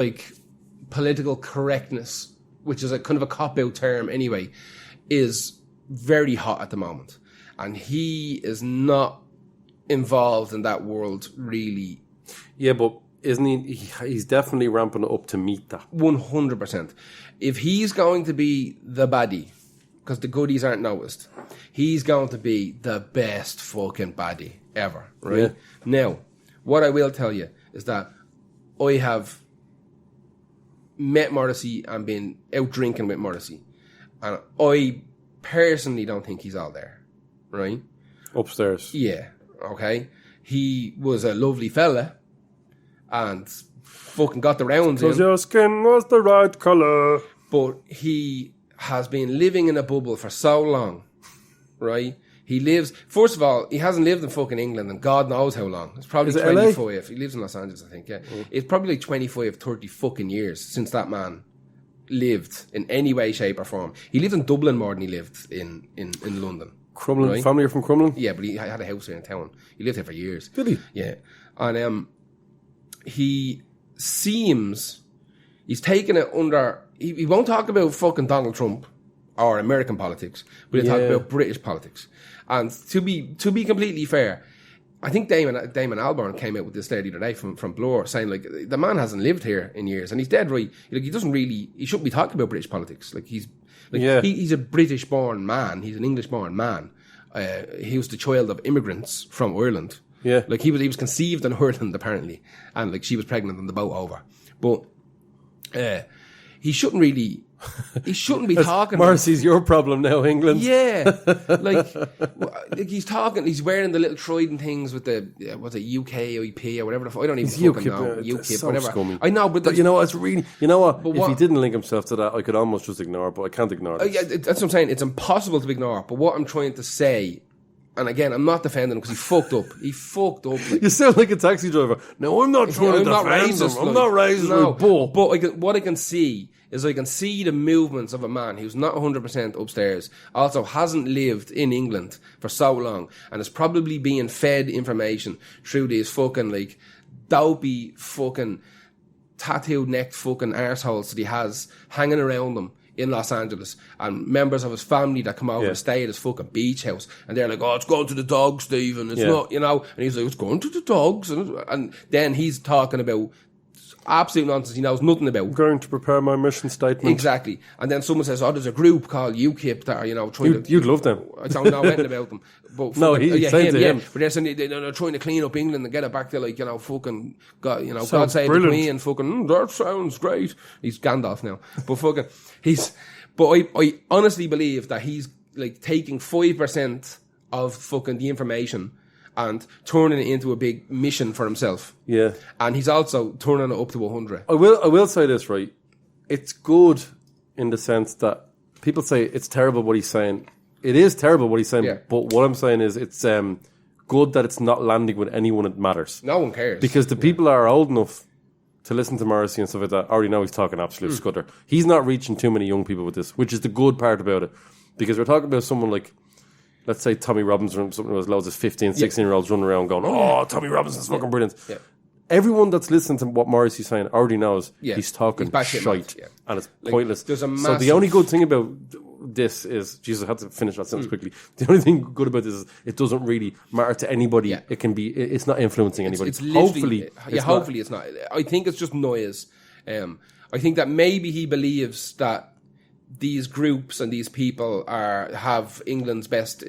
like political correctness, which is a kind of a cop-out term anyway, is very hot at the moment. And he is not involved in that world really. Yeah, but isn't he? He's definitely ramping up to meet that. 100%. If he's going to be the baddie, because the goodies aren't noticed, he's going to be the best fucking baddie ever, right? Yeah. Now, what I will tell you is that I have met Morrissey and been out drinking with Morrissey, and I personally don't think he's all there, right? Upstairs. Yeah, okay. He was a lovely fella and fucking got the rounds Because in, your skin was the right colour. but he has been living in a bubble for so long, right? He lives, first of all, he hasn't lived in fucking England and God knows how long. It's probably Is it 25. LA? He lives in Los Angeles, I think, yeah. It's probably like 25, 30 fucking years since that man lived in any way, shape or form. He lived in Dublin more than he lived in London. Crumlin, Right. family are from Crumlin? Yeah, but he had a house here in town. He lived here for years. Did he? Yeah. And he seems, he's taken it under, he won't talk about fucking Donald Trump or American politics, but he'll talk about British politics. And to be completely fair, I think Damon Albarn came out with this there the other day from Blur, saying like the man hasn't lived here in years, and he's dead right. Like he shouldn't be talking about British politics. Like he's a British born man. He's an English born man. He was the child of immigrants from Ireland. Yeah, like he was conceived in Ireland apparently, and like she was pregnant on the boat over. But he shouldn't really. He shouldn't be talking. Morrissey's your problem now, England. Yeah, like he's talking. He's wearing the little trident things with the what's it, UKIP or whatever. I don't even fucking know. UKIP, so whatever. Scummy. I know, but you know what? It's really. You know what? But if he didn't link himself to that, I could almost just ignore it, but I can't ignore it. Yeah, that's what I'm saying. It's impossible to ignore it. But what I'm trying to say. And again, I'm not defending him because he fucked up. He fucked up. Like, you sound like a taxi driver. No, I'm not trying to defend him. I'm not racist. No, but what I can see is I can see the movements of a man who's not 100% upstairs, also hasn't lived in England for so long, and is probably being fed information through these fucking, like, dopey fucking tattooed necked fucking arseholes that he has hanging around him in Los Angeles, and members of his family that come over and stay at his fucking beach house, and they're like, oh, it's going to the dogs, Stephen, it's not, you know, and he's like, it's going to the dogs, and then he's talking about absolute nonsense he knows nothing about. I'm going to prepare my mission statement. Exactly. And then someone says, oh, there's a group called UKIP that are, you know, trying to... You'd love them. I don't know anything about them. But no, he's saying to him. But they're saying they're trying to clean up England and get it back to, like, you know, fucking, God, you know, Sounds God save brilliant. the Queen, fucking, that sounds great. He's Gandalf now. But fucking, but I honestly believe that he's, like, taking 5% of fucking the information and turning it into a big mission for himself. Yeah. And he's also turning it up to 100. I will say this, right? It's good in the sense that people say it's terrible what he's saying. It is terrible what he's saying, but what I'm saying is it's good that it's not landing with anyone that matters. No one cares. Because the people that are old enough to listen to Morrissey and stuff like that already know he's talking absolute scutter. He's not reaching too many young people with this, which is the good part about it. Because we're talking about someone like, let's say Tommy Robinson or something with loads of 15, 16-year-olds running around going, oh, Tommy Robinson's fucking brilliant. Yeah. Everyone that's listening to what Morrissey's saying already knows he's talking shite. And it's pointless. So the only good thing about this is, Jesus, I had to finish that sentence quickly. The only thing good about this is it doesn't really matter to anybody. It can be, it's not influencing anybody. Hopefully it's not. I think it's just noise. I think that maybe he believes that these groups and these people have England's best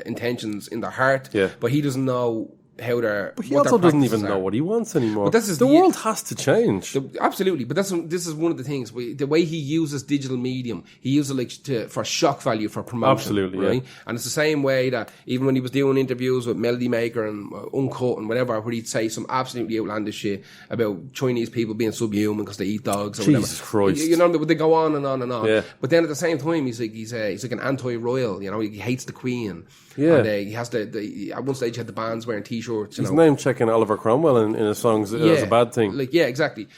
intentions in their heart, but he doesn't know how they're. But he also doesn't even know what he wants anymore. But the world has to change. Absolutely, but this is one of the things. The way he uses digital medium, he uses it for shock value, for promotion. Absolutely, right? And it's the same way that even when he was doing interviews with Melody Maker and Uncut and whatever, where he'd say some absolutely outlandish shit about Chinese people being subhuman because they eat dogs or Jesus whatever. Christ. You know, they go on and on and on. Yeah. But then at the same time, he's like an anti-royal. You know, he hates the Queen. Yeah. And he has at one stage he had the bands wearing t-shirts. He's name checking Oliver Cromwell in his songs as a bad thing. Exactly.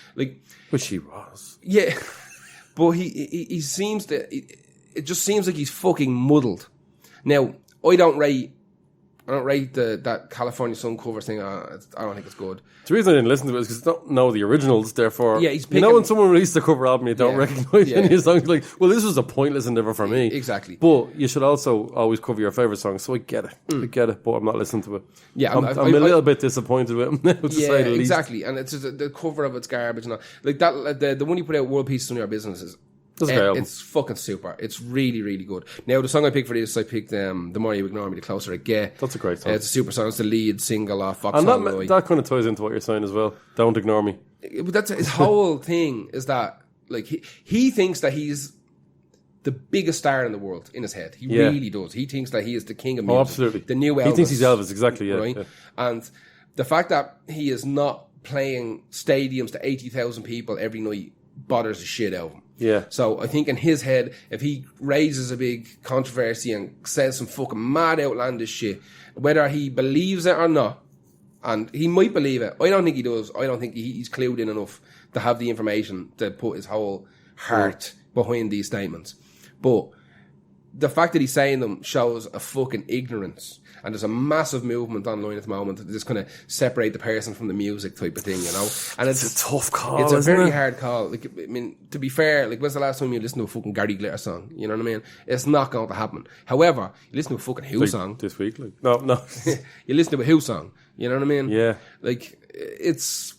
Which he was. Yeah. But he seems to, it just seems like he's fucking muddled. Now, I don't rate I don't rate that California Sun cover thing. I don't think it's good. The reason I didn't listen to it is because I don't know the originals. Therefore, Yeah, he's you picking- know when someone released a cover album, you don't Yeah. recognize Yeah. any of his songs. Like, well, this was a pointless endeavor for me. Exactly. But you should also always cover your favorite songs. So I get it. I get it. But I'm not listening to it. Yeah, I'm I- a little bit disappointed with him now, to Yeah, say the least. exactly. And it's just the cover of it's garbage and all. Like that, the one you put out, World Peace is None of Your Business, is That's a great album. it's fucking super. It's really, really good. Now, the song I picked for this, I picked The More You Ignore Me, The Closer I Get. That's a great song. It's a super song. It's the lead single off Fox And Hollow. that kind of ties into what you're saying as well. Don't ignore me. But that's his whole thing, is that like he thinks that he's the biggest star in the world in his head. He Yeah. really does. He thinks that he is the king of music. Oh, absolutely. The new Elvis. He thinks he's Elvis, exactly. Yeah. Right? Yeah. And the fact that he is not playing stadiums to 80,000 people every night bothers the shit out of him. Yeah. So I think in his head, if he raises a big controversy and says some fucking mad outlandish shit, whether he believes it or not, and he might believe it, I don't think he does. I don't think he's clued in enough to have the information to put his whole heart behind these statements. But the fact that he's saying them shows a fucking ignorance. And there's a massive movement online at the moment to just kind of separate the person from the music type of thing, you know? And It's a tough call. it's a isn't very it? hard call. Like, I mean, to be fair, like, when's the last time you listened to a fucking Gary Glitter song? You know what I mean? It's not going to happen. However, you listen to a fucking Who song. This week, like no. You listen to a Who song. You know what I mean? Yeah. Like, it's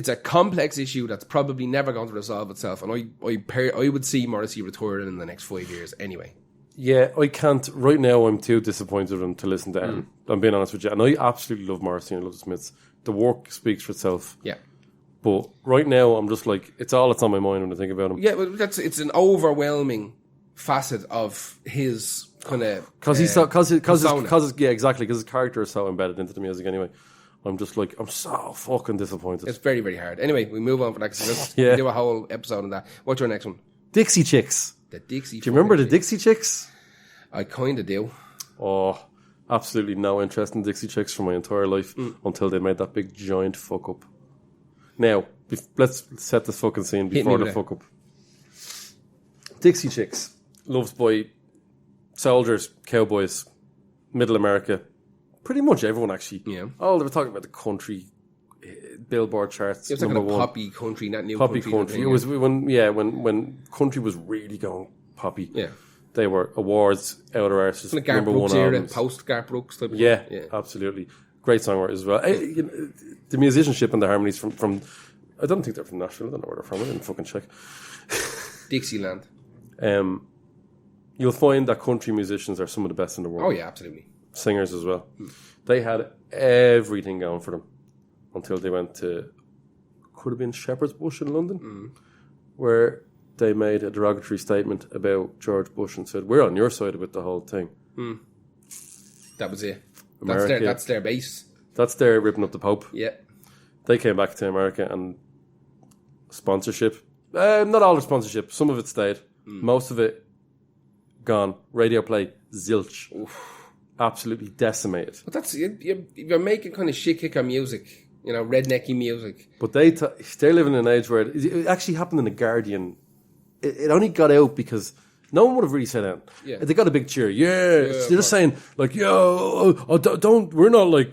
a complex issue that's probably never going to resolve itself. And I would see Morrissey retiring in the next 5 years anyway. Yeah, I can't. Right now, I'm too disappointed with him to listen to Mm. him. I'm being honest with you. And I absolutely love Morrissey and I love the Smiths. The work speaks for itself. Yeah. But right now, I'm just like, it's all that's on my mind when I think about him. Yeah, but it's an overwhelming facet of his kind of Because yeah, exactly. Because his character is so embedded into the music anyway. I'm just like, I'm so fucking disappointed. It's very, very hard. Anyway, we move on for next. Let's Yeah. do a whole episode on that. What's your next one? Dixie Chicks. The Dixie. Do you remember the Dixie Chicks? I kind of do. Oh, absolutely no interest in Dixie Chicks for my entire life until they made that big giant fuck up. Now, let's set the fucking scene before me the with fuck up. Dixie Chicks, loved by soldiers, cowboys, middle America, pretty much everyone actually. Yeah. Oh, they were talking about the country, Billboard charts. It was like number a one. poppy country, not new Poppy country. country. It was when country was really going poppy. Yeah. They were awards, outer artists, Like Garth number one Brooks era, albums. post Garth Brooks type of Yeah, thing. Yeah. absolutely. Great songwriters as well. You know, the musicianship and the harmonies from I don't think they're from Nashville. I don't know where they're from. I didn't fucking check. Dixieland. You'll find that country musicians are some of the best in the world. Oh yeah, absolutely. Singers as well. They had everything going for them until they went to, could have been Shepherd's Bush in London, where they made a derogatory statement about George Bush and said, we're on your side with the whole thing. That was it. America. That's their base. That's their ripping up the Pope. Yeah. They came back to America and sponsorship, not all the sponsorship, some of it stayed. Most of it gone. Radio play, zilch. Absolutely decimated. But that's you're making kind of shit kicker music, you know, rednecky music. But they're living in an age where it actually happened in The Guardian. It only got out because no one would have really said that. Yeah. They got a big cheer. Yeah. They're just saying, like, yo, don't, we're not like,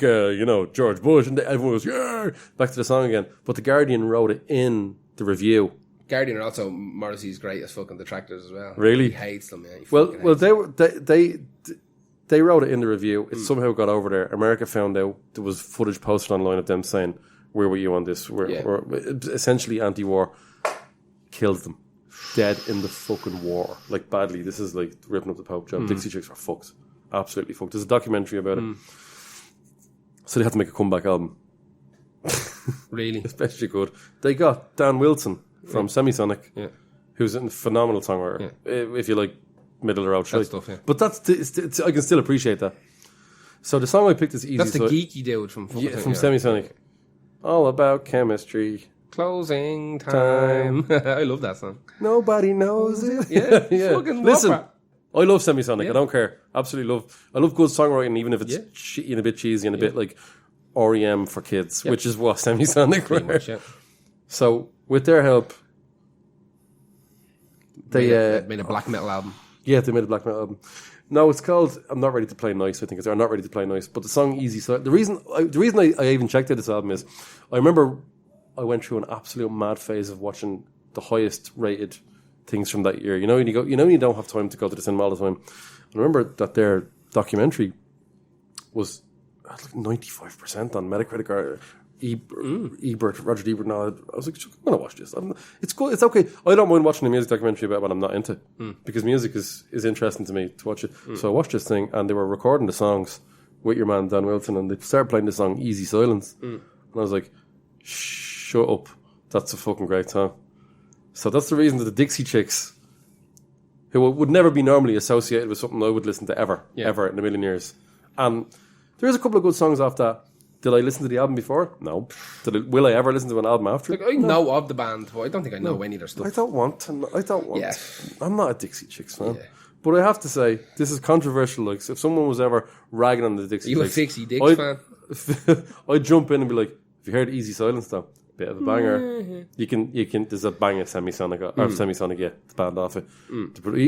George Bush. And everyone was, yeah. Back to the song again. But The Guardian wrote it in the review. Guardian are also Morrissey's greatest fucking detractors as well. Really? He hates them, man. Well, they wrote it in the review. It somehow got over there. America found out there was footage posted online of them saying, "Where were you on this?" We're essentially anti-war. Killed them, dead in the fucking war, like badly. This is like ripping up the Pope job. Dixie Chicks are fucked, absolutely fucked. There's a documentary about it. So they had to make a comeback album, Really? especially good. They got Dan Wilson from Semisonic, Yeah. who's a phenomenal songwriter. If you like middle of the road shit stuff, yeah. But it's I can still appreciate that. So the song I picked is easy. That's the so geeky dude from fucking from Semisonic. All about chemistry. Closing time. I love that song. Nobody knows it. Yeah. Fucking Listen, whopper. I love Semisonic. I don't care. Absolutely love. I love good songwriting, even if it's shitty and a bit cheesy and a bit like REM for kids, which is what Semisonic were. Pretty much, yeah. So with their help, they Made a black metal album. they made a black metal album. No, it's called "I'm Not Ready to Play Nice." I think it's "I'm Not Ready to Play Nice." But the song "Easy." So the reason I even checked out this album is, I remember I went through an absolute mad phase of watching the highest rated things from that year. You know, when you don't have time to go to the cinema all the time. I remember that their documentary was 95% on Metacritic or Roger Ebert. No, I was like, I'm going to watch this. It's cool. It's okay. I don't mind watching a music documentary about what I'm not into because music is interesting to me to watch it. So I watched this thing and they were recording the songs with your man Dan Wilson and they started playing the song "Easy Silence." And I was like, shut up. That's a fucking great song. So that's the reason that the Dixie Chicks, who would never be normally associated with something I would listen to ever in a million years. There's a couple of good songs off that. Did I listen to the album before? No. Will I ever listen to an album after? Like, I know of the band, but I don't think I know any of their stuff. I don't want to. Yeah. I'm not a Dixie Chicks fan. Yeah. But I have to say, this is controversial. Like, if someone was ever ragging on the Dixie Chicks... You a Dixie Dicks fan? I'd jump in and be like, have you heard "Easy Silence" though? Bit of a banger. You can. There's a banger Semisonic, or Semisonic, yeah, the band off it.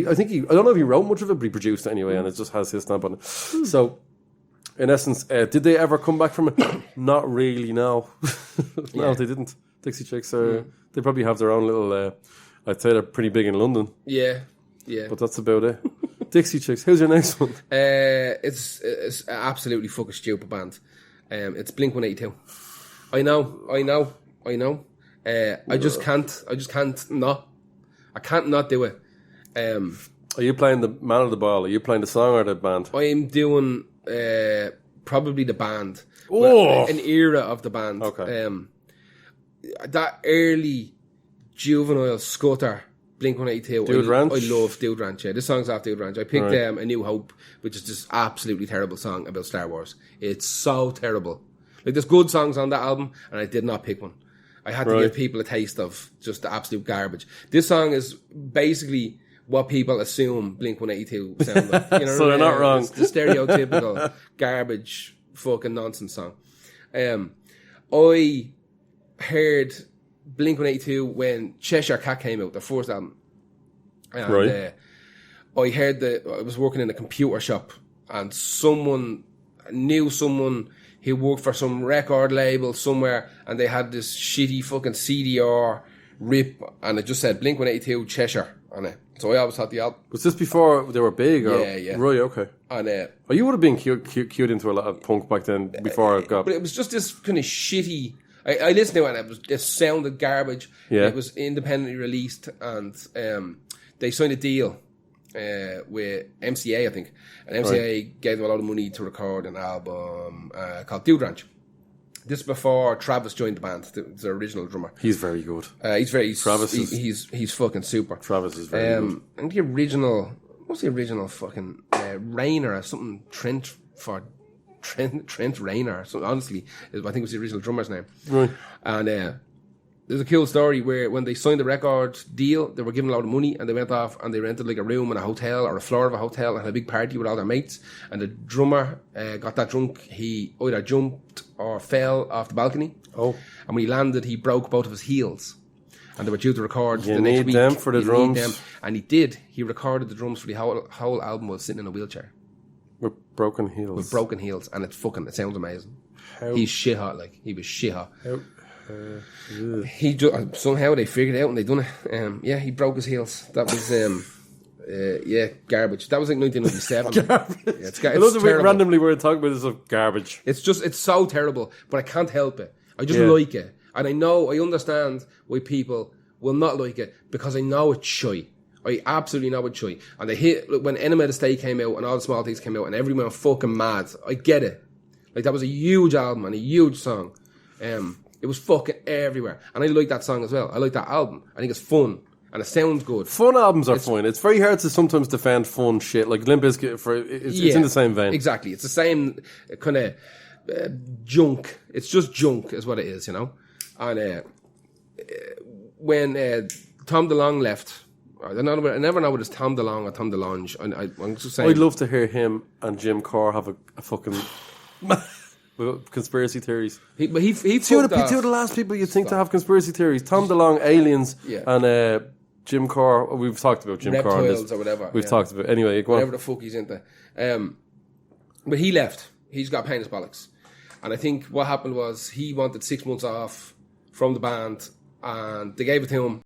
I think I don't know if he wrote much of it, but he produced it anyway, and it just has his stamp on it. So, in essence, did they ever come back from it? Not really. No, no, they didn't. Dixie Chicks are. They probably have their own little. I'd say they're pretty big in London. Yeah. But that's about it. Dixie Chicks. Who's your next one? It's an absolutely fucking stupid band. It's Blink-182. I know. I just can't not. I can't not do it. Are you playing the man of the ball? Are you playing the song or the band? I'm doing probably the band. Oh! An era of the band. Okay. That early juvenile scutter, Blink-182. Dude Ranch? I love Dude Ranch, yeah. This song's off Dude Ranch. I picked A New Hope, which is just absolutely terrible song about Star Wars. It's so terrible. Like, there's good songs on that album, and I did not pick one. I had to give people a taste of just the absolute garbage. This song is basically what people assume Blink-182 sound like. You know So they're not wrong. It's the stereotypical garbage fucking nonsense song. I heard Blink-182 when Cheshire Cat came out, their first album. And I heard I was working in a computer shop, and someone knew someone who worked for some record label somewhere, and they had this shitty fucking CDR rip, and it just said Blink-182 Cheshire on it. So I always thought the album. Was this before they were big? Or? Yeah. Right, okay. And you would have been cued into a lot of punk back then before it got... But it was just this kind of shitty... I listened to it and it sounded garbage. Yeah. It was independently released, and they signed a deal with MCA, I think. And MCA gave them a lot of money to record an album called Dude Ranch. This is before Travis joined the band, the original drummer. He's very good. He's fucking super. Travis is very good. And the original, what's the original fucking Rayner or something? Trent Rayner. So honestly, I think it was the original drummer's name. Right. And there's a cool story where when they signed the record deal, they were given a lot of money, and they went off and they rented like a room in a hotel or a floor of a hotel and had a big party with all their mates. And the drummer got that drunk, he either jumped or fell off the balcony. Oh. And when he landed, he broke both of his heels. And they were due to record the next need week. them for the drums. Need them. And he did. He recorded the drums for the whole album while sitting in a wheelchair. With broken heels. With broken heels. And it sounds amazing. He's shit hot, like. He was shit hot. He somehow they figured it out and they done it. He broke his heels. That was garbage. That was like 1997. Garbage. I love that we randomly were talking about this of garbage. It's so terrible, but I can't help it. I just like it, and I understand why people will not like it, because I know it's shy. I absolutely know it's shy. And they hit when Enema of the State came out and All the Small Things came out, and everyone went fucking mad. I get it. Like, that was a huge album and a huge song. It was fucking everywhere. And I like that song as well. I like that album. I think it's fun. And it sounds good. Fun albums are fun. It's very hard to sometimes defend fun shit. Like Limp Bizkit, it's in the same vein. Exactly. It's the same kind of junk. It's just junk is what it is, you know? And when Tom DeLonge left, I never know whether it's Tom DeLonge or Tom DeLonge. I'm just saying. I'd love to hear him and Jim Corr have a fucking... conspiracy theories. But he two of the last people you'd think to have conspiracy theories. Tom DeLonge, Aliens, and Jim Corr. We've talked about Jim Corr on Reptiles this. or whatever. We've talked about anyway. Go on. Whatever the fuck he's into. But he left. He's got pain in his bollocks. And I think what happened was he wanted 6 months off from the band, and they gave it to him.